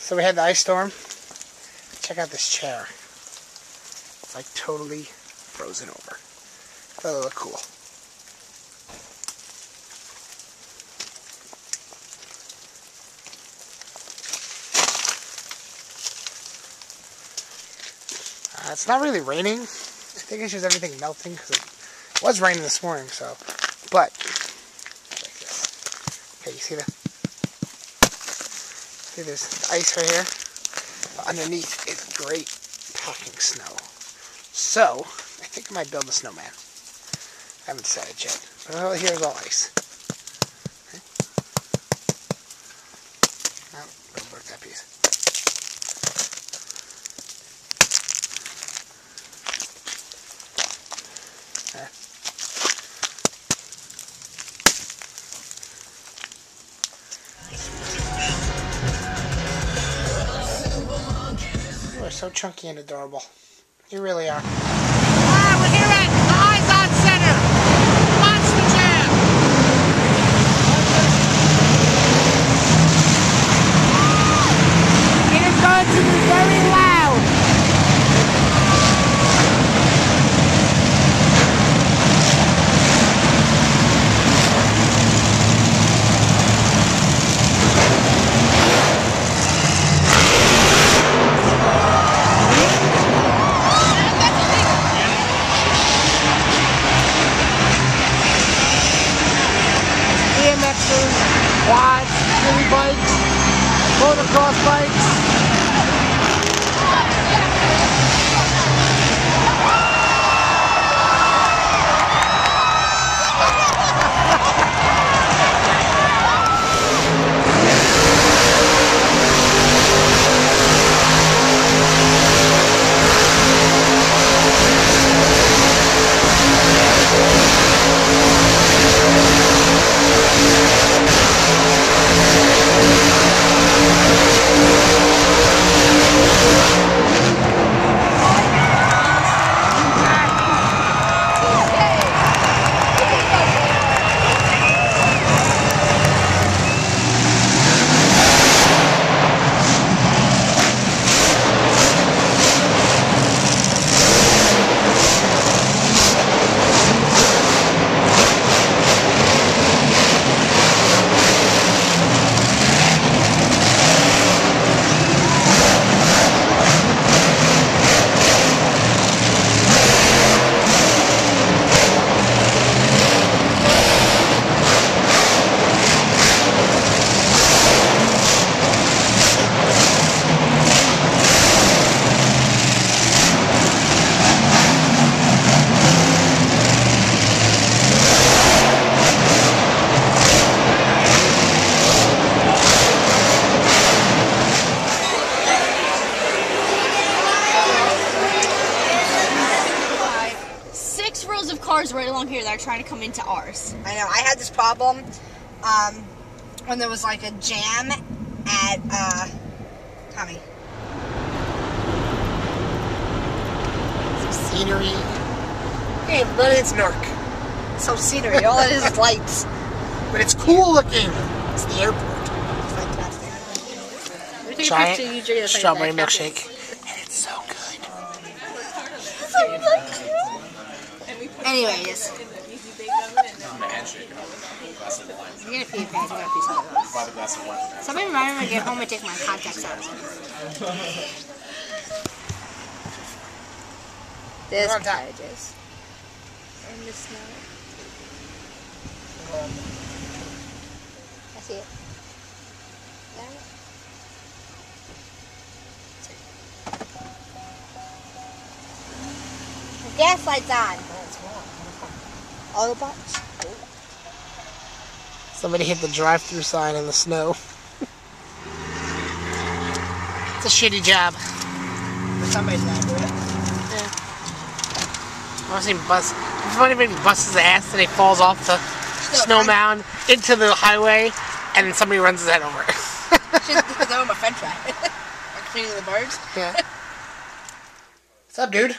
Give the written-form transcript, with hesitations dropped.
So we had the ice storm. Check out this chair. It's like totally frozen over. I thought it looked cool. It's not really raining. I think it's just everything melting because it was raining this morning. So, but like this. Okay, you see that? See, there's ice right here. But underneath is great packing snow. So I think I might build a snowman. I haven't decided yet. But all here's all ice. Okay. Oh, don't break that piece. You are so chunky and adorable. You really are. We're here at Eyes on Center. Monster Jam. It is going to be very loud. Quads, mini bikes, motocross bikes. Cars right along here that are trying to come into ours. I know. I had this problem when there was like a jam at Tommy. Some scenery. Hey, everybody, it's Narc. So scenery. All it is lights. But it's cool looking. It's the airport. Giant strawberry milkshake. And it's so good. Anyways. You get a few bags, you got a piece of those. Somebody remind me to get home and take my contacts out. This cottages. In the snow. I see it. The gas light's on. Autobots? Somebody hit the drive-through sign in the snow. It's a shitty job. Somebody's not doing it. Yeah. I've seen bus. If anybody busts his ass and he falls off the snow mound into the highway, and then somebody runs his head over it. She's throwing my french fry. Like cleaning the birds. Yeah. What's up, dude?